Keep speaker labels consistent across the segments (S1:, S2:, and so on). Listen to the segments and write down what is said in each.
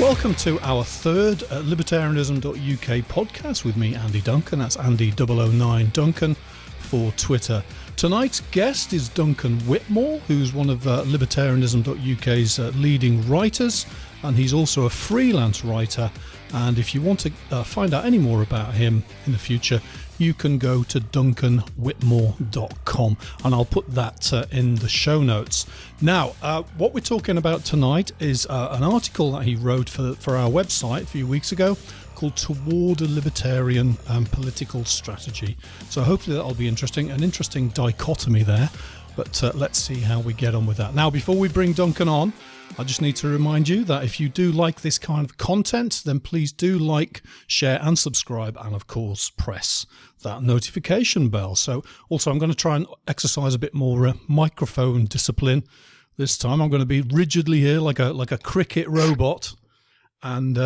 S1: Welcome to our third libertarianism.uk podcast with me, Andy Duncan. That's Andy009 Duncan for Twitter. Tonight's guest is Duncan Whitmore, who's one of libertarianism.uk's leading writers, and he's also a freelance writer. And if you want to find out any more about him in the future, you can go to duncanwhitmore.com, and I'll put that in the show notes. Now, what we're talking about tonight is an article that he wrote for our website a few weeks ago called Toward a Libertarian Political Strategy. So hopefully that'll be interesting, an interesting dichotomy there. But let's see how we get on with that. Now, before we bring Duncan on, I just need to remind you that if you do like this kind of content, then please do like, share and subscribe, and of course press that notification bell. So also I'm going to try and exercise a bit more microphone discipline this time. I'm going to be rigidly here like a cricket robot, and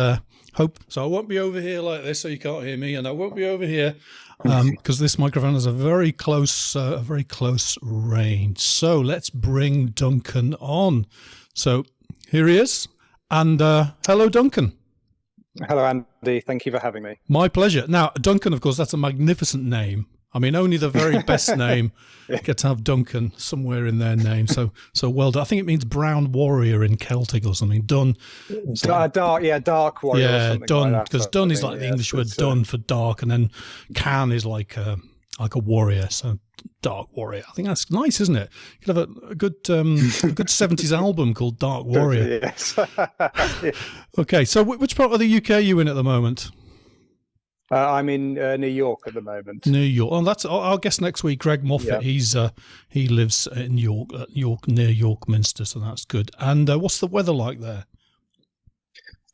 S1: hope so I won't be over here like this so you can't hear me, and I won't be over here because this microphone has a very close range. So let's bring Duncan on. So here he is, and hello, Duncan.
S2: Hello, Andy. Thank you for having me.
S1: My pleasure. Now, Duncan, of course, that's a magnificent name. I mean, only the very best name get to have Duncan somewhere in their name. So well done. I think it means brown warrior in Celtic or something. Dun.
S2: Like, dark warrior.
S1: Yeah,
S2: or
S1: dun,
S2: like
S1: because dun is like the English word dun for dark, and then can is like a warrior. So dark warrior. I think that's nice, isn't it? You could have a good 70s album called Dark Warrior.
S2: Yes.
S1: Okay, so which part of the UK are you in at the moment?
S2: I'm in New York at the moment.
S1: New York. Oh, that's our guest next week, Greg Moffat. Yeah. He lives in York near York Minster, so that's good. And what's the weather like there?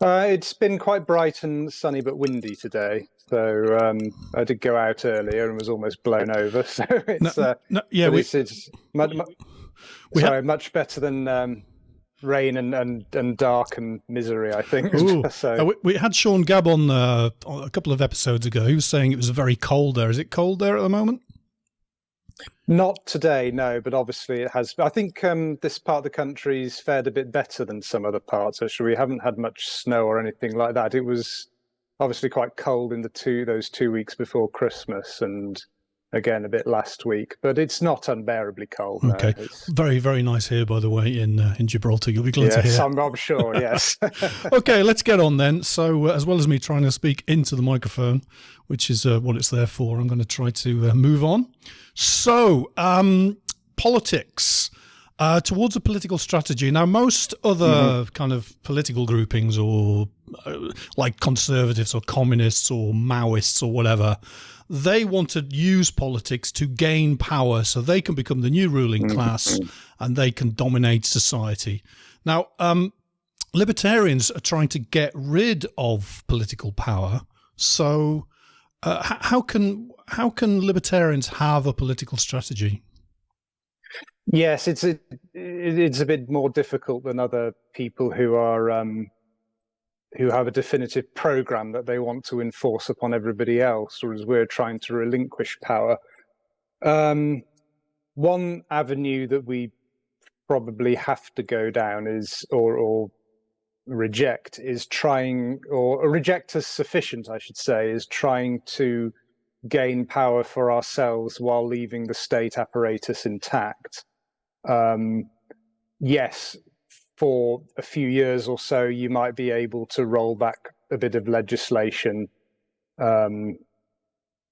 S2: It's been quite bright and sunny, but windy today. So I did go out earlier and was almost blown over. So it's much better than rain and dark and misery, I think. So
S1: we had Sean Gabb on a couple of episodes ago. He was saying it was very cold there. Is it cold there at the moment?
S2: Not today, no, but obviously it has. I think this part of the country's fared a bit better than some other parts. Actually, we haven't had much snow or anything like that. It was obviously quite cold in those 2 weeks before Christmas, and again a bit last week, but it's not unbearably cold.
S1: Okay, no. Very, very nice here, by the way, in Gibraltar. You'll be glad to hear.
S2: Yes, I'm sure. Yes.
S1: Okay, let's get on then. So, as well as me trying to speak into the microphone, which is what it's there for, I'm going to try to move on. So, politics. Towards a political strategy. Now, most other kind of political groupings, or like conservatives or communists or Maoists or whatever, they want to use politics to gain power so they can become the new ruling class and they can dominate society. Now, libertarians are trying to get rid of political power. So how can libertarians have a political strategy?
S2: Yes, it's a bit more difficult than other people who are who have a definitive program that they want to enforce upon everybody else, whereas we're trying to relinquish power. One avenue that we probably have to go down is, or reject, is trying, or reject as sufficient, I should say, is trying to gain power for ourselves while leaving the state apparatus intact. Yes, for a few years or so, you might be able to roll back a bit of legislation. You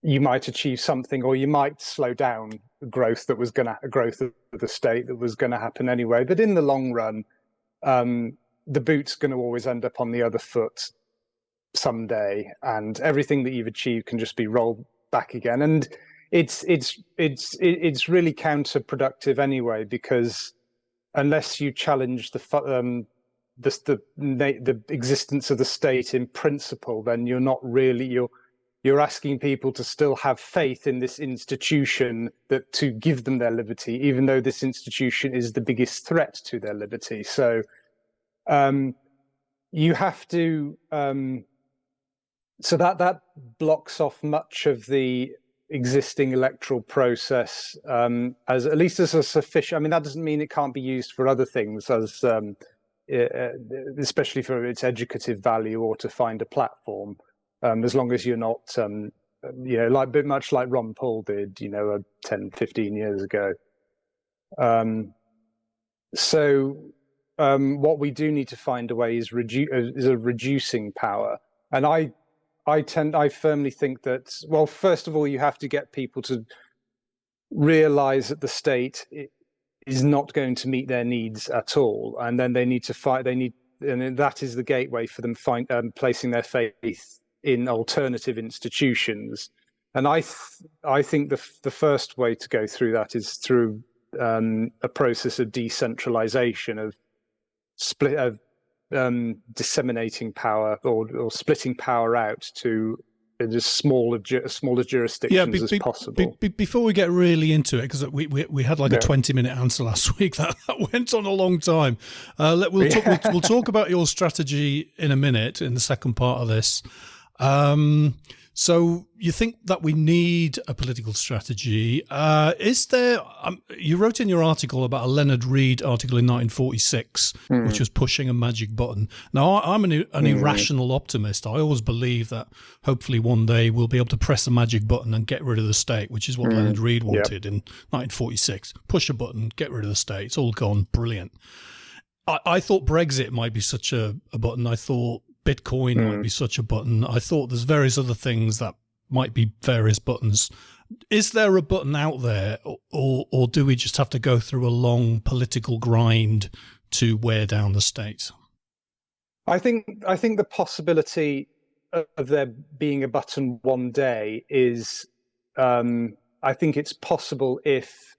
S2: might achieve something, or you might slow down growth of the state that was going to happen anyway. But in the long run, the boot's going to always end up on the other foot someday, and everything that you've achieved can just be rolled back again. And it's really counterproductive anyway, because unless you challenge the existence of the state in principle, then you're not really, you're asking people to still have faith in this institution that to give them their liberty, even though this institution is the biggest threat to their liberty. So you have to so that blocks off much of the existing electoral process, as at least as a sufficient. I mean, that doesn't mean it can't be used for other things, as especially for its educative value or to find a platform, as long as you're not, like a bit much like Ron Paul did, 10, 15 years ago. What we do need to find a way is a reducing power. And I firmly think that, well, first of all, you have to get people to realize that the state is not going to meet their needs at all, and then they need to fight. And that is the gateway for them placing their faith in alternative institutions. And I think the first way to go through that is through a process of decentralization, of disseminating power or splitting power out to as smaller jurisdictions as possible.
S1: Before we get really into it, because we had like a 20-minute answer last week that went on a long time. We'll talk about your strategy in a minute in the second part of this. So you think that we need a political strategy? Is there? You wrote in your article about a Leonard Read article in 1946, which was pushing a magic button. Now, I'm an irrational optimist. I always believe that hopefully one day we'll be able to press a magic button and get rid of the state, which is what Leonard Read wanted in 1946. Push a button, get rid of the state. It's all gone. Brilliant. I thought Brexit might be such a button. I thought Bitcoin might be such a button. I thought there's various other things that might be various buttons. Is there a button out there, or do we just have to go through a long political grind to wear down the state?
S2: I think the possibility of there being a button one day is, I think it's possible if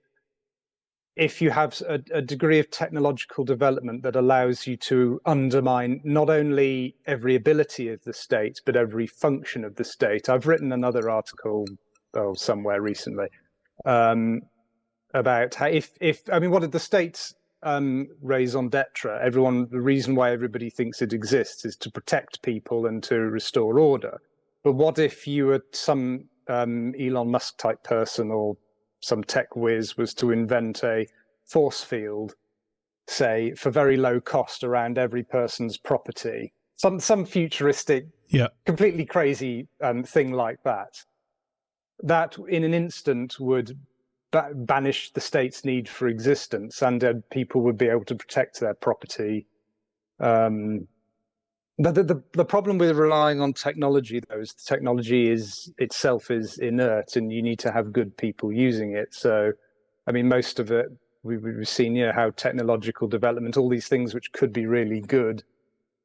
S2: you have a degree of technological development that allows you to undermine not only every ability of the state, but every function of the state. I've written another article somewhere recently about how what did the state's raison d'etre? The reason why everybody thinks it exists is to protect people and to restore order. But what if you were some Elon Musk type person or some tech whiz was to invent a force field, say, for very low cost around every person's property, some futuristic, completely crazy thing like that in an instant would banish the state's need for existence, and people would be able to protect their property. The problem with relying on technology, though, is the technology itself is inert, and you need to have good people using it. So, most of it, we've seen, how technological development, all these things which could be really good,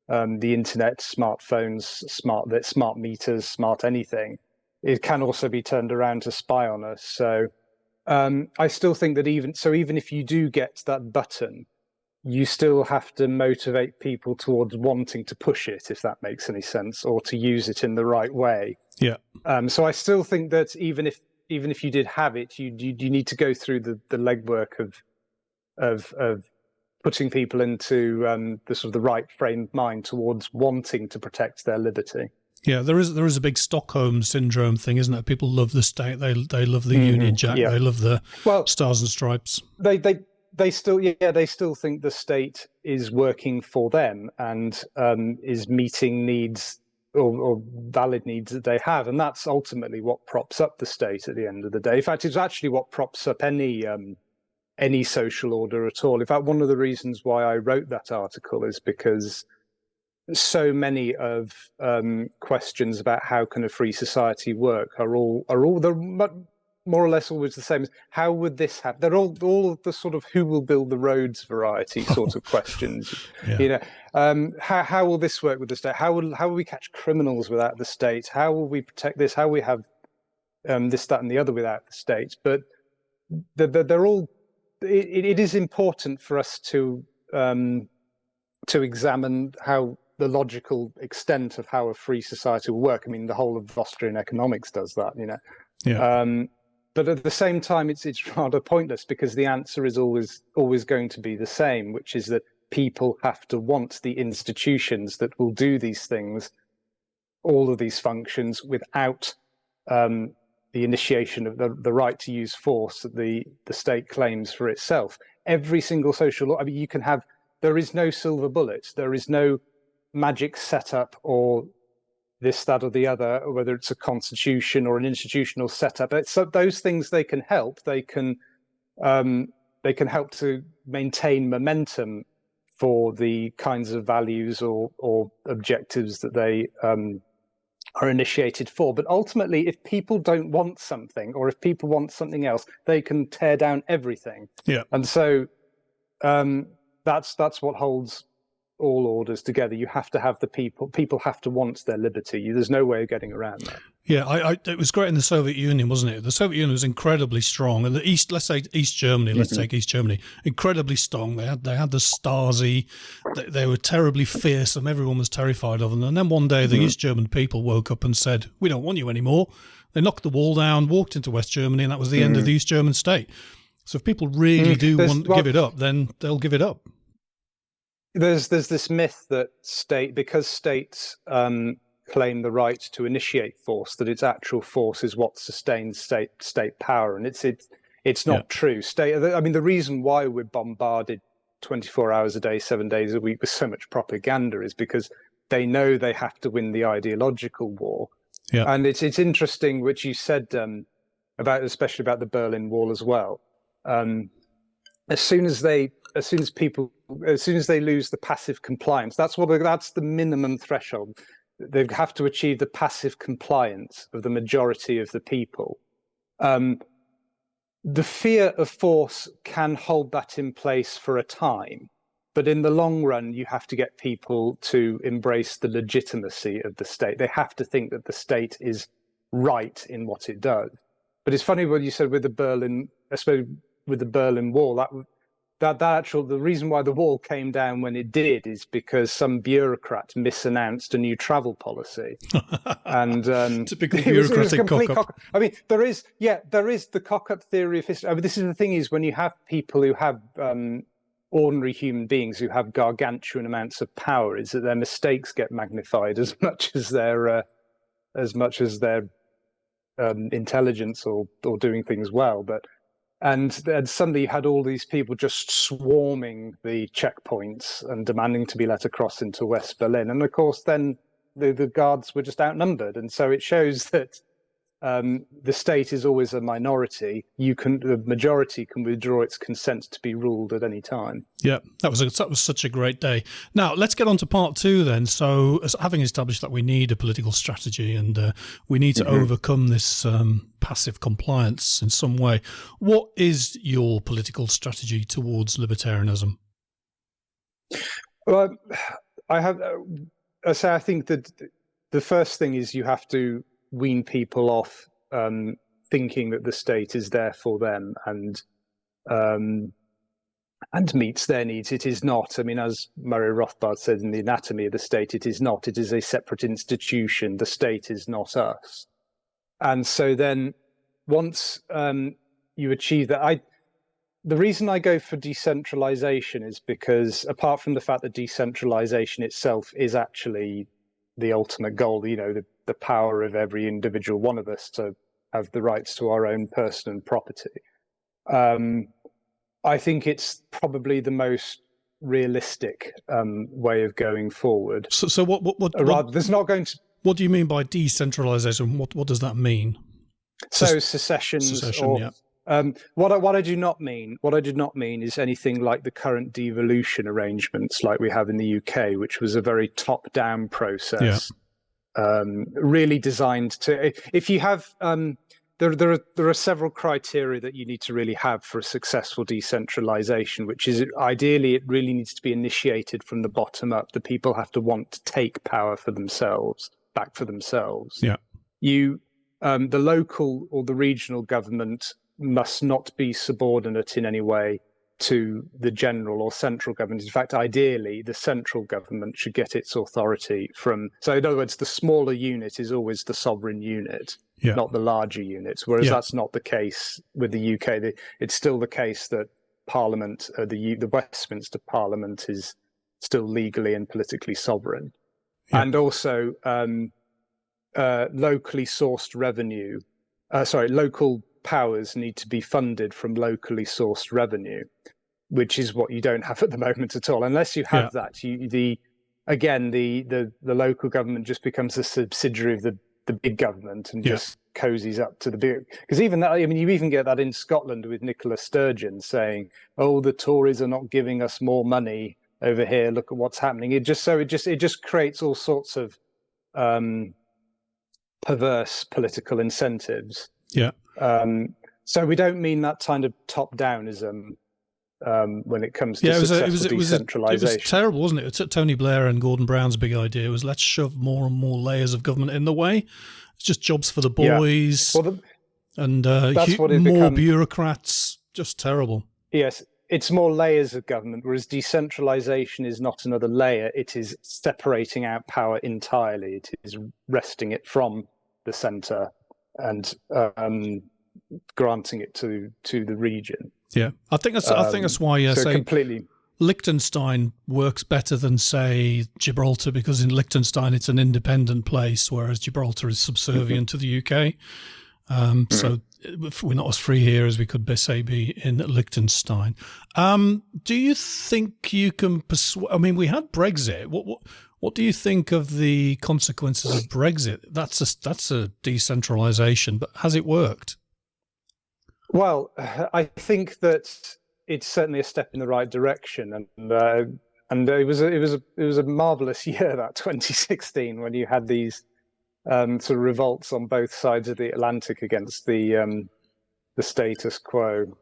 S2: the internet, smartphones, smart meters, smart anything, it can also be turned around to spy on us. So, I still think that even if you do get that button, you still have to motivate people towards wanting to push it, if that makes any sense, or to use it in the right way.
S1: Yeah.
S2: So I still think that even if you did have it, you need to go through the legwork of putting people into the sort of the right frame of mind towards wanting to protect their liberty.
S1: Yeah, there is a big Stockholm syndrome thing, isn't it? People love the state. They love the Union Jack. They love the stars and stripes. They still think the state is working for them and is meeting needs or valid needs that they have, and that's ultimately what props up the state at the end of the day. In fact, it's actually what props up any social order at all. In fact, one of the reasons why I wrote that article is because so many of questions about how can a free society work are more or less always the same. How would this happen? They're all of the sort of who will build the roads variety sort of questions. How will this work with the state? How will we catch criminals without the state? How will we protect this? How will we have this, that, and the other without the state? But they're all. It is important for us to examine how the logical extent of how a free society will work. The whole of Austrian economics does that. Yeah.
S2: But at the same time, it's rather pointless, because the answer is always going to be the same, which is that people have to want the institutions that will do these things, all of these functions, without the initiation of the right to use force that the state claims for itself. Every single social law. You can have there is no silver bullet. There is no magic setup or this, that, or the other, whether it's a constitution or an institutional setup. So those things, they can help. They can help to maintain momentum for the kinds of values or objectives that they are initiated for. But ultimately, if people don't want something, or if people want something else, they can tear down everything.
S1: Yeah.
S2: And so that's what holds all orders together. You have to have the people have to want their liberty. There's no way of getting around that.
S1: Yeah, it was great in the Soviet Union, wasn't it? The Soviet Union was incredibly strong, and the East, let's say East Germany, let's take East Germany, incredibly strong. They had the Stasi, they were terribly fearsome. Everyone was terrified of them. And then one day, the East German people woke up and said, "We don't want you anymore." They knocked the wall down, walked into West Germany, and that was the end of the East German state. So if people really do want to give it up, then they'll give it up.
S2: There's this myth that because states claim the right to initiate force, that its actual force is what sustains state power, and it's not true. The reason why we're bombarded 24 hours a day, 7 days a week with so much propaganda is because they know they have to win the ideological war. Yeah. And it's interesting, which you said especially about the Berlin Wall as well. As soon as they lose the passive compliance, that's the minimum threshold. They have to achieve the passive compliance of the majority of the people. The fear of force can hold that in place for a time, but in the long run, you have to get people to embrace the legitimacy of the state. They have to think that the state is right in what it does. But it's funny what you said with the Berlin Wall. The reason why the wall came down when it did is because some bureaucrat misannonced a new travel policy, and
S1: typical bureaucratic cock-up.
S2: I mean, there is the cock-up theory of history. I mean, this is the thing: is when you have people who have ordinary human beings who have gargantuan amounts of power, is that their mistakes get magnified as much as their intelligence or doing things well, but. And suddenly you had all these people just swarming the checkpoints and demanding to be let across into West Berlin. And of course, then the guards were just outnumbered. And so it shows that the state is always a minority. The majority can withdraw its consent to be ruled at any time.
S1: Yeah, that was such a great day. Now let's get on to part two then. So, having established that we need a political strategy and we need to overcome this passive compliance in some way, what is your political strategy towards libertarianism?
S2: Well, I think that the first thing is you have to wean people off thinking that the state is there for them and meets their needs. It is not. I mean, as Murray Rothbard said in The Anatomy of the State, it is not. It is a separate institution. The state is not us. And so then once you achieve that, the reason I go for decentralization is because apart from the fact that decentralization itself is actually the ultimate goal, the power of every individual one of us to have the rights to our own person and property. I think it's probably the most realistic way of going forward.
S1: So what
S2: there's not going to.
S1: What do you mean by decentralization? What does that mean?
S2: So secession, yeah. What I do not mean is anything like the current devolution arrangements like we have in the UK, which was a very top-down process, really designed to. If you have, there are several criteria that you need to really have for a successful decentralization, which is ideally it really needs to be initiated from the bottom up. The people have to want to take power back for themselves.
S1: Yeah,
S2: the local or the regional government must not be subordinate in any way to the general or central government. In fact, ideally, the central government should get its authority from. So, in other words, the smaller unit is always the sovereign unit, not the larger unit. Whereas that's not the case with the UK. It's still the case that Parliament, the Westminster Parliament, is still legally and politically sovereign, and also locally sourced revenue. Local powers need to be funded from locally sourced revenue. which is what you don't have at the moment at all. Unless you have that, the local government just becomes a subsidiary of the big government and just cozies up to the big. Because even that, I mean, you even get that in Scotland with Nicola Sturgeon saying, "Oh, the Tories are not giving us more money over here. Look at what's happening." It just creates all sorts of perverse political incentives.
S1: Yeah.
S2: So we don't mean that kind of top-downism when it comes to successful decentralisation.
S1: It was terrible, wasn't it? Tony Blair and Gordon Brown's big idea was let's shove more and more layers of government in the way. It's just jobs for the boys and more bureaucrats. Just terrible.
S2: Yes, it's more layers of government, whereas decentralisation is not another layer. It is separating out power entirely. It is wresting it from the centre and granting it to the region.
S1: Yeah, I think that's why say
S2: completely.
S1: Liechtenstein works better than say Gibraltar, because in Liechtenstein it's an independent place, whereas Gibraltar is subservient to the UK. So we're not as free here as we could be in Liechtenstein. Do you think you can persuade? I mean, we had Brexit. What do you think of the consequences of Brexit? That's a decentralisation, but has it worked?
S2: Well, I think that it's certainly a step in the right direction, and it was a marvelous year, that 2016, when you had these sort of revolts on both sides of the Atlantic against the status quo.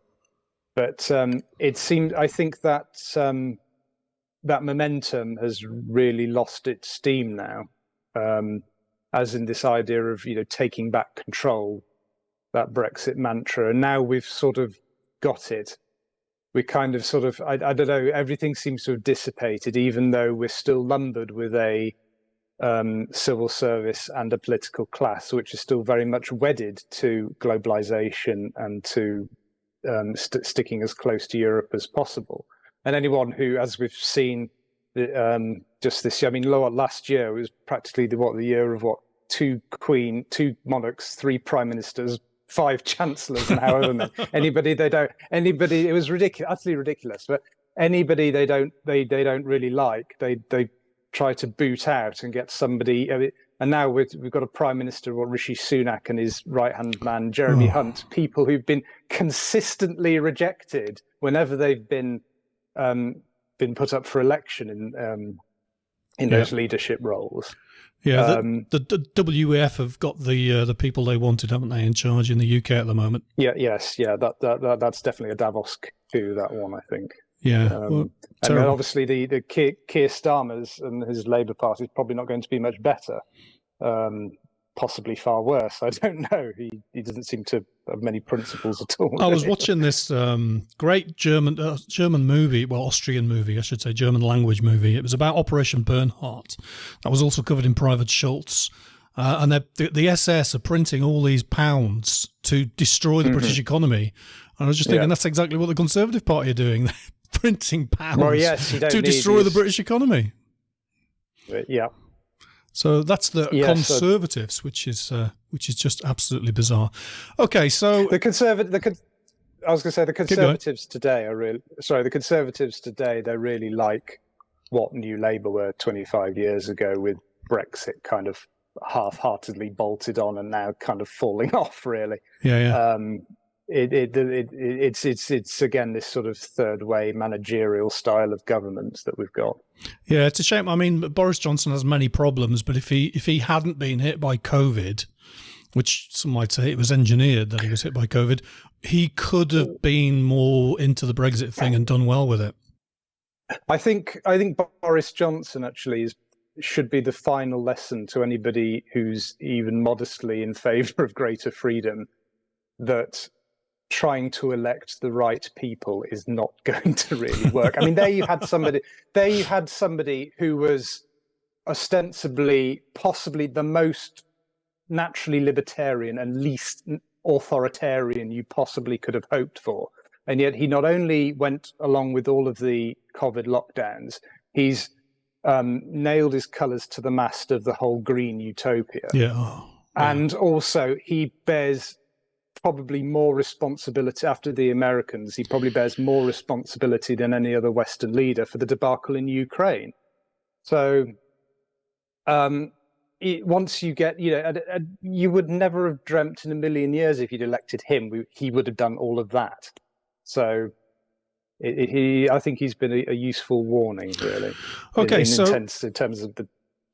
S2: But it seemed, I think that that momentum has really lost its steam now, as in this idea of taking back control. That Brexit mantra, and now we've sort of got it. We kind of I don't know, everything seems to have dissipated, even though we're still lumbered with a civil service and a political class which is still very much wedded to globalization and to sticking as close to Europe as possible. And anyone who, as we've seen just this year, I mean, last year was practically the year of two monarchs, 3 prime ministers, 5 chancellors, and however many. Anybody, it was ridiculous, utterly ridiculous. But anybody they don't really like, they try to boot out and get somebody. And now we've got a prime minister, Rishi Sunak, and his right-hand man Jeremy Hunt, people who've been consistently rejected whenever they've been put up for election in those leadership roles.
S1: Yeah, the WEF have got the people they wanted, haven't they, in charge in the UK at the moment?
S2: That's definitely a Davos coup, that one, I think.
S1: Yeah,
S2: and then obviously the Keir Starmer's and his Labour Party is probably not going to be much better. Possibly far worse. I don't know. He doesn't seem to have many principles at all.
S1: I was watching this great German movie, Austrian movie, I should say, German language movie. It was about Operation Bernhardt. That was also covered in Private Schultz. And the SS are printing all these pounds to destroy the British economy. And I was just thinking that's exactly what the Conservative Party are doing. They're printing pounds to destroy the British economy.
S2: Yeah.
S1: So that's the Conservatives, which is just absolutely bizarre. Okay, so
S2: the Conservatives today are really the Conservatives today, they're really like what New Labour were 25 years ago, with Brexit kind of half-heartedly bolted on and now kind of falling off. Really, it's again this sort of third way managerial style of government that we've got.
S1: Yeah, it's a shame. I mean, Boris Johnson has many problems, but if he hadn't been hit by COVID, which some might say it was engineered that he was hit by COVID, he could have been more into the Brexit thing and done well with it.
S2: I think Boris Johnson actually should be the final lesson to anybody who's even modestly in favour of greater freedom, that trying to elect the right people is not going to really work. I mean, there you had somebody who was ostensibly, possibly the most naturally libertarian and least authoritarian you possibly could have hoped for. And yet he not only went along with all of the COVID lockdowns, he's nailed his colours to the mast of the whole green utopia.
S1: Yeah.
S2: And also he bears probably more responsibility after the Americans. He probably bears more responsibility than any other Western leader for the debacle in Ukraine. So once you get, you would never have dreamt in a million years if you'd elected him, he would have done all of that. So I think he's been a useful warning, really.
S1: Okay,
S2: in terms of the.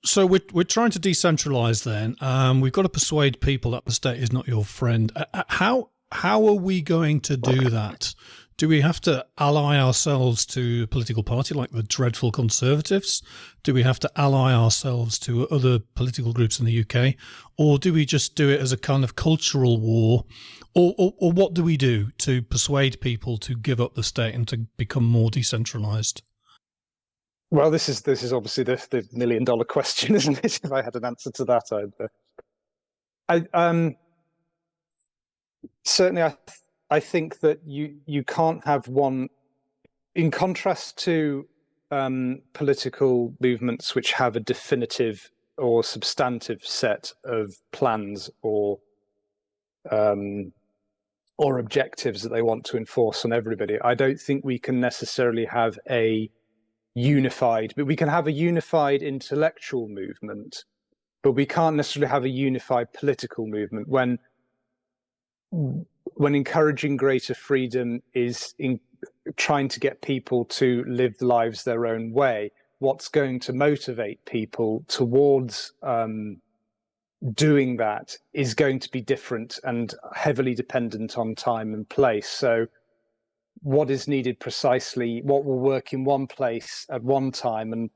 S1: So we're trying to decentralize. Then we've got to persuade people that the state is not your friend. How are we going to do that? Do we have to ally ourselves to a political party like the dreadful Conservatives? Do we have to ally ourselves to other political groups in the UK? Or do we just do it as a kind of cultural war? Or what do we do to persuade people to give up the state and to become more decentralized?
S2: Well, this is obviously the $1 million question, isn't it? If I had an answer to that, certainly I think that you can't have one, in contrast to political movements which have a definitive or substantive set of plans or objectives that they want to enforce on everybody. I don't think we can necessarily have but we can have a unified intellectual movement, but we can't necessarily have a unified political movement when encouraging greater freedom is trying to get people to live lives their own way. What's going to motivate people towards doing that is going to be different and heavily dependent on time and place. So what is needed precisely, what will work in one place at one time and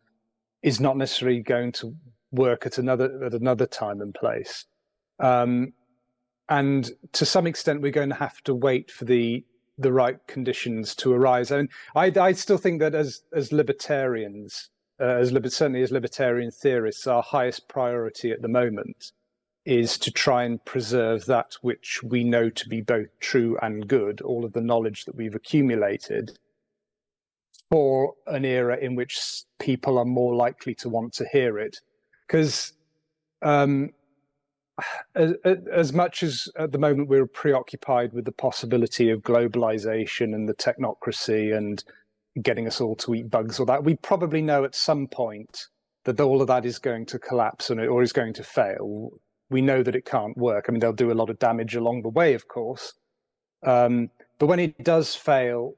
S2: is not necessarily going to work at another time and place. And to some extent, we're going to have to wait for the right conditions to arise. And I still think that as libertarians, certainly as libertarian theorists, our highest priority at the moment is to try and preserve that which we know to be both true and good, all of the knowledge that we've accumulated, for an era in which people are more likely to want to hear it. Because as much as at the moment we're preoccupied with the possibility of globalization and the technocracy and getting us all to eat bugs or that, we probably know at some point that all of that is going to collapse or is going to fail. We know that it can't work. I mean, they'll do a lot of damage along the way, of course. But when it does fail,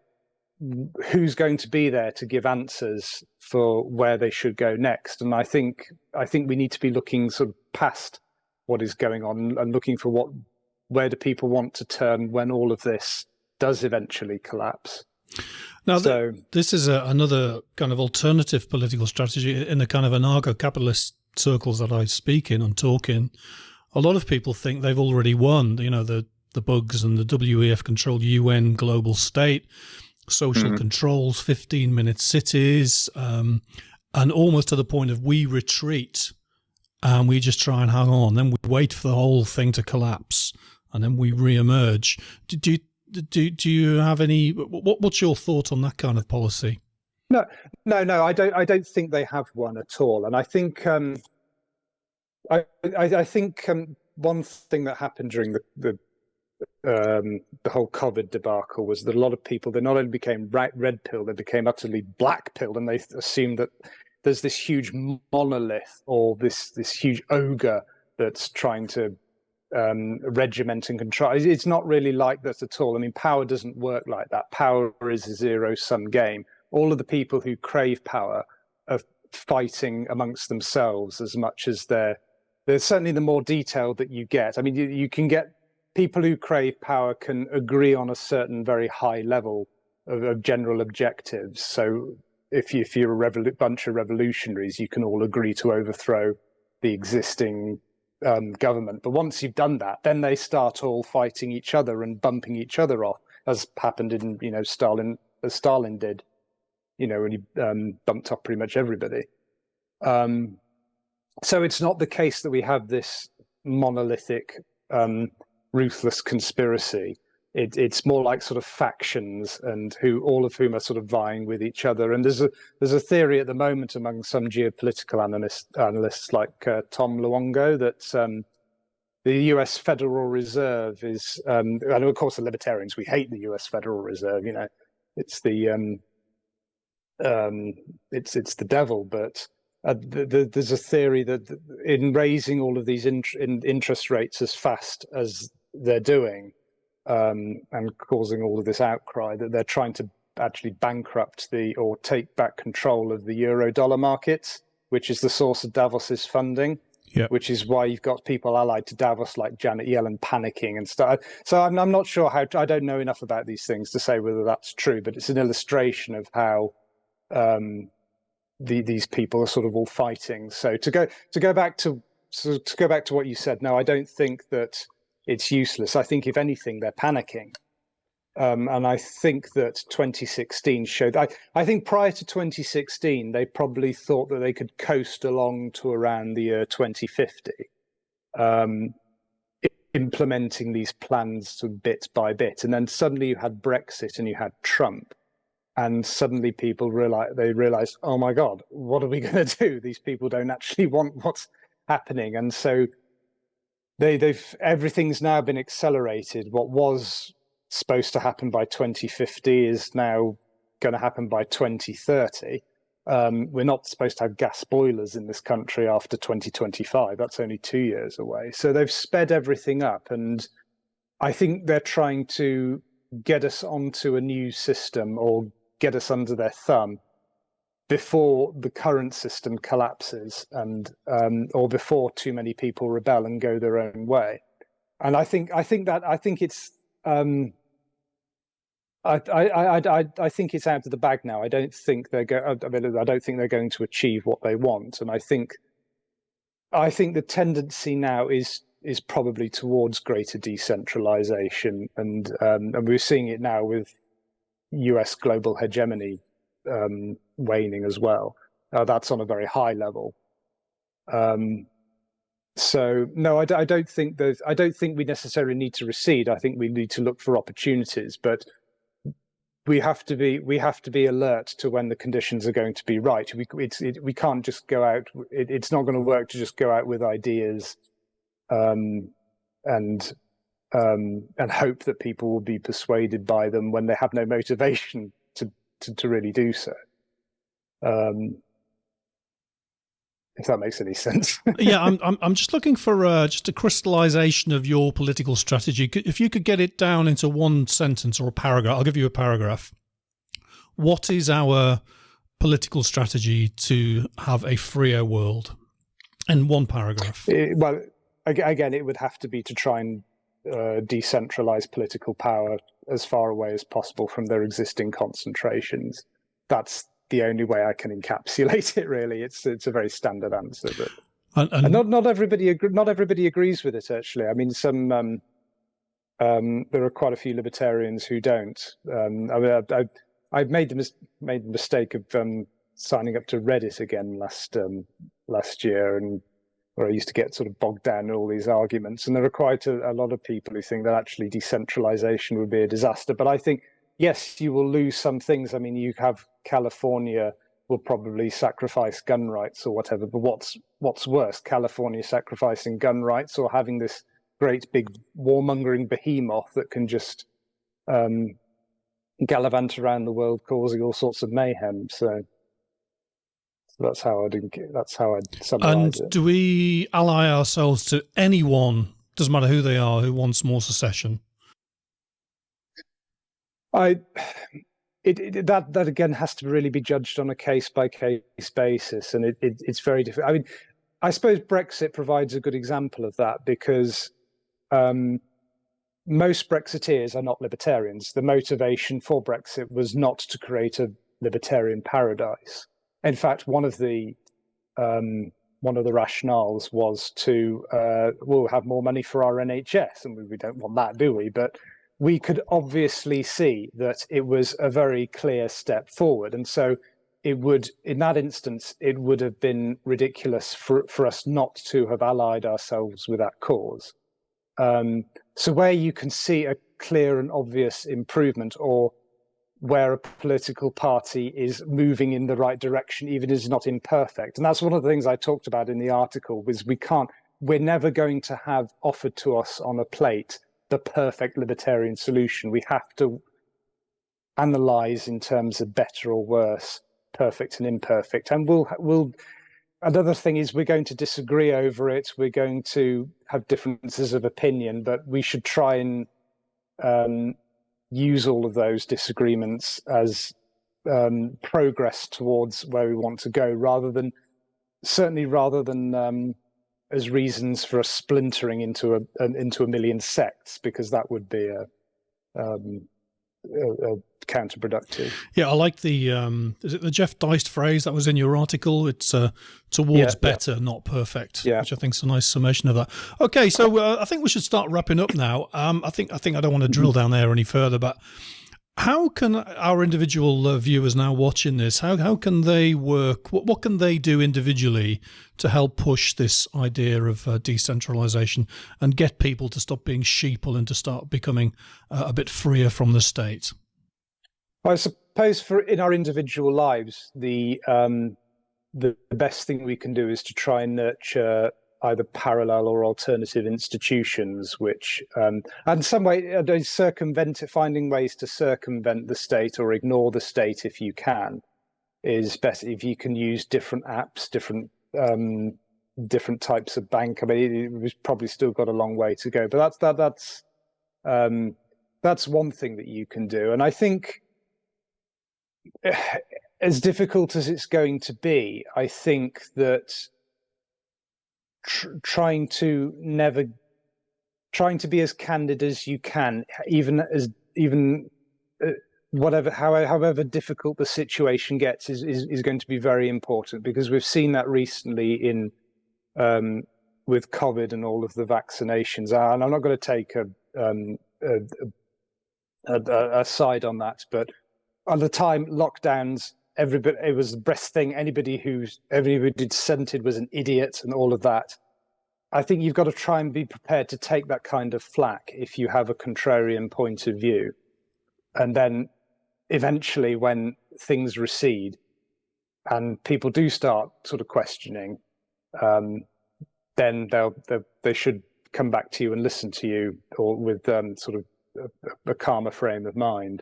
S2: who's going to be there to give answers for where they should go next? And I think we need to be looking sort of past what is going on and looking for where do people want to turn when all of this does eventually collapse.
S1: Now, this is another kind of alternative political strategy in the kind of anarcho-capitalist circles that I speak in and talk in. A lot of people think they've already won, the bugs and the WEF-controlled UN global state, social controls, 15-minute cities, and almost to the point of we retreat and we just try and hang on. Then we wait for the whole thing to collapse and then we re-emerge. Do you have any? What's your thought on that kind of policy?
S2: No. I don't think they have one at all. And I think I think one thing that happened during the whole COVID debacle was that a lot of people, they not only became red pill, they became utterly black pill, and they assumed that there's this huge monolith or this huge ogre that's trying to regiment and control. It's not really like that at all. I mean, power doesn't work like that. Power is a zero-sum game. All of the people who crave power are fighting amongst themselves as much as there's certainly the more detailed that you get. I mean, you can get people who crave power can agree on a certain very high level of general objectives. So if you're a bunch of revolutionaries, you can all agree to overthrow the existing government. But once you've done that, then they start all fighting each other and bumping each other off, as happened in Stalin did. When he bumped off pretty much everybody. So it's not the case that we have this monolithic, ruthless conspiracy. It's more like sort of factions, and all of whom are sort of vying with each other. And there's a theory at the moment among some geopolitical analysts like Tom Luongo that the US Federal Reserve is, and of course the libertarians, we hate the US Federal Reserve. You know, it's the it's the devil. But there's a theory that in raising all of these interest rates as fast as they're doing, and causing all of this outcry, that they're trying to actually bankrupt or take back control of the euro-dollar markets, which is the source of Davos's funding.
S1: Yeah.
S2: Which is why you've got people allied to Davos like Janet Yellen panicking and stuff. So I'm not sure how. I don't know enough about these things to say whether that's true, but it's an illustration of how these people are sort of all fighting. So to go back to what you said. No, I don't think that it's useless. I think if anything, they're panicking. And I think that 2016 showed. I think prior to 2016, they probably thought that they could coast along to around the year 2050, implementing these plans sort of bit by bit. And then suddenly you had Brexit and you had Trump, and suddenly people realized, oh my God, what are we going to do? These people don't actually want what's happening, and so everything's now been accelerated. What was supposed to happen by 2050 is now going to happen by 2030. We're not supposed to have gas boilers in this country after 2025. That's only 2 years away. So they've sped everything up, and I think they're trying to get us onto a new system or get us under their thumb before the current system collapses, and or before too many people rebel and go their own way. And I think it's I think it's out of the bag now. I don't think I don't think they're going to achieve what they want, and I think the tendency now is probably towards greater decentralization, and we're seeing it now with US global hegemony waning as well. That's on a very high level. So no, I don't think we necessarily need to recede. I think we need to look for opportunities, but we have to be alert to when the conditions are going to be right. We can't just go out. It's not going to work to just go out with ideas, and hope that people will be persuaded by them when they have no motivation to really do so. If that makes any sense.
S1: Yeah, I'm just looking for just a crystallization of your political strategy. If you could get it down into one sentence or a paragraph, I'll give you a paragraph. What is our political strategy to have a freer world? In one paragraph.
S2: Well, again, it would have to be to try and decentralize political power as far away as possible from their existing concentrations. That's the only way I can encapsulate it. Really, it's a very standard answer, but and not everybody agrees with it. Actually, I mean, there are quite a few libertarians who don't. I made the mistake of signing up to Reddit again last year, and where I used to get sort of bogged down in all these arguments. And there are quite a lot of people who think that actually decentralization would be a disaster. But I think, yes, you will lose some things. I mean, you have California will probably sacrifice gun rights or whatever. But what's worse, California sacrificing gun rights or having this great big warmongering behemoth that can just gallivant around the world causing all sorts of mayhem? So that's how I'd summarize it.
S1: And do we ally ourselves to anyone, doesn't matter who they are, who wants more secession? That
S2: again has to really be judged on a case-by-case basis, and it's very difficult. I mean, I suppose Brexit provides a good example of that, because most Brexiteers are not libertarians. The motivation for Brexit was not to create a libertarian paradise. In fact, one of the rationales was to we'll have more money for our NHS, and we don't want that, do we? But we could obviously see that it was a very clear step forward, and so it would, in that instance, it would have been ridiculous for us not to have allied ourselves with that cause. So where you can see a clear and obvious improvement, or where a political party is moving in the right direction, even if it's not imperfect. And that's one of the things I talked about in the article, was we can't we're never going to have offered to us on a plate the perfect libertarian solution. We have to analyze in terms of better or worse, perfect and imperfect. And we'll another thing is we're going to disagree over it. We're going to have differences of opinion, but we should try and use all of those disagreements as progress towards where we want to go, rather than as reasons for us splintering into a million sects, because that would be a counterproductive.
S1: Yeah, I like the is it the Jeff Deist phrase that was in your article? It's towards better, not perfect, which I think is a nice summation of that. Okay, so I think we should start wrapping up now. I think I don't want to drill down there any further, but how can our individual viewers now watching this, how can they work? What can they do individually to help push this idea of decentralisation and get people to stop being sheeple and to start becoming a bit freer from the state?
S2: I suppose in our individual lives, the best thing we can do is to try and nurture either parallel or alternative institutions, which and some way finding ways to circumvent the state or ignore the state if you can is better. If you can use different apps, different types of bank. I mean, we've probably still got a long way to go, but that's one thing that you can do. And I think, as difficult as it's going to be, I think that trying to be as candid as you can, however difficult the situation gets, is going to be very important, because we've seen that recently in with COVID and all of the vaccinations. And I'm not going to take a side on that, but at the time lockdowns, it was the best thing. Everybody who dissented was an idiot and all of that. I think you've got to try and be prepared to take that kind of flack if you have a contrarian point of view. And then eventually, when things recede and people do start sort of questioning, then they should come back to you and listen to you, or with sort of a calmer frame of mind.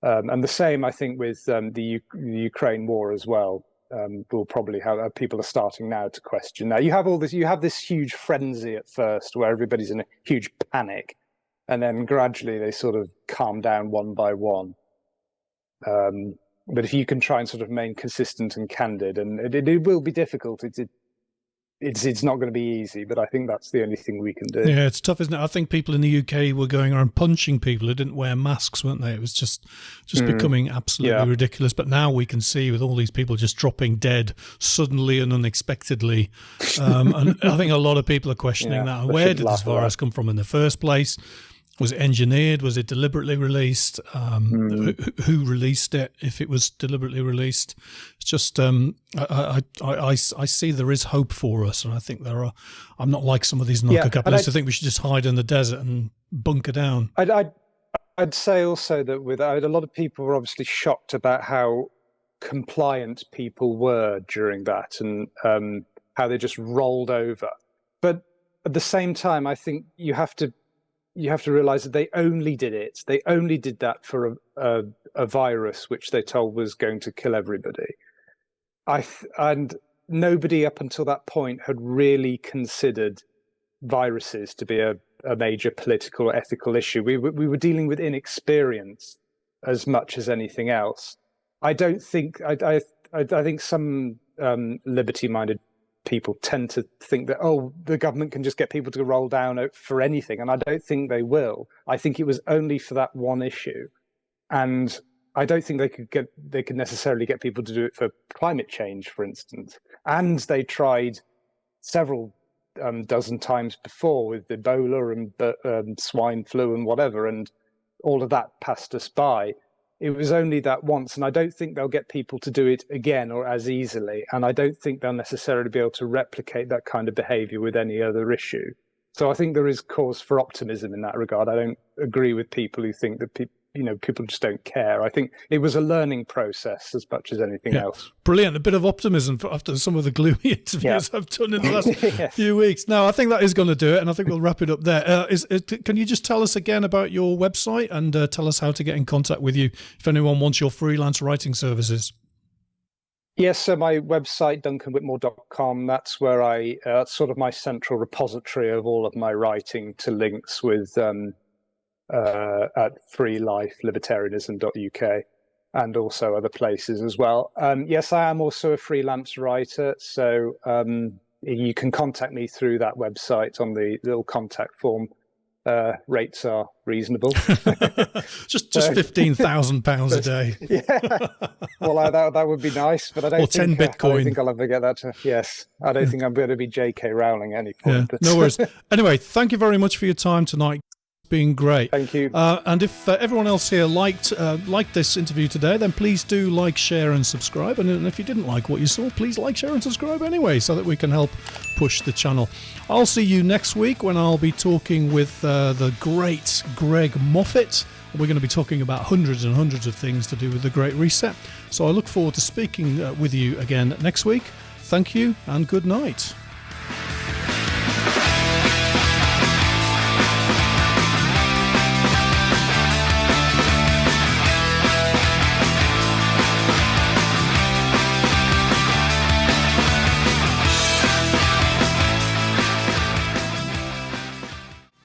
S2: And the same, I think, with the Ukraine war as well. We'll probably have people are starting now to question. Now you have this huge frenzy at first, where everybody's in a huge panic, and then gradually they sort of calm down one by one. But if you can try and sort of remain consistent and candid, and it will be difficult. It's not going to be easy, but I think that's the only thing we can do.
S1: Yeah, it's tough, isn't it? I think people in the UK were going around punching people who didn't wear masks, weren't they? It was just becoming absolutely ridiculous. But now we can see, with all these people just dropping dead suddenly and unexpectedly, and I think a lot of people are questioning that. Where did this virus come from in the first place? Was it engineered? Was it deliberately released? Who released it, if it was deliberately released? It's just, I see there is hope for us, and I think I'm not like some of these narco-capitalists who think we should just hide in the desert and bunker down.
S2: I'd say also that a lot of people were obviously shocked about how compliant people were during that, and how they just rolled over. But at the same time, I think you have to realize that they only did it. They only did that for a virus which they told was going to kill everybody. And nobody up until that point had really considered viruses to be a major political or ethical issue. We were dealing with inexperience as much as anything else. I don't think I think some liberty-minded people tend to think that, the government can just get people to roll down for anything, and I don't think they will. I think it was only for that one issue, and I don't think they could necessarily get people to do it for climate change, for instance. And they tried several dozen times before with Ebola and swine flu and whatever, and all of that passed us by. It was only that once, and I don't think they'll get people to do it again or as easily. And I don't think they'll necessarily be able to replicate that kind of behavior with any other issue. So I think there is cause for optimism in that regard. I don't agree with people who think that people just don't care. I think it was a learning process as much as anything else.
S1: Brilliant. A bit of optimism after some of the gloomy interviews I've done in the last few weeks. Now, I think that is going to do it, and I think we'll wrap it up there. Can you just tell us again about your website and tell us how to get in contact with you if anyone wants your freelance writing services?
S2: Yes, so my website, duncanwhitmore.com, that's where that's sort of my central repository of all of my writing, to links with at freelife.libertarianism.uk and also other places as well. Yes, I am also a freelance writer, so you can contact me through that website on the little contact form. Rates are reasonable.
S1: just £15,000 a day.
S2: Yeah, well, that would be nice, but I don't think,
S1: 10 Bitcoin.
S2: I don't think I'll ever get that. Yes, I don't think I'm going to be J.K. Rowling at any point.
S1: Yeah, no worries. Anyway, thank you very much for your time tonight. Been great.
S2: Thank you.
S1: And if everyone else here liked this interview today, then please do like, share and subscribe, and if you didn't like what you saw, please like, share and subscribe anyway, so that we can help push the channel. I'll see you next week when I'll be talking with the great Greg Moffat. We're going to be talking about hundreds and hundreds of things to do with the Great Reset, so I look forward to speaking with you again next week. Thank you and good night.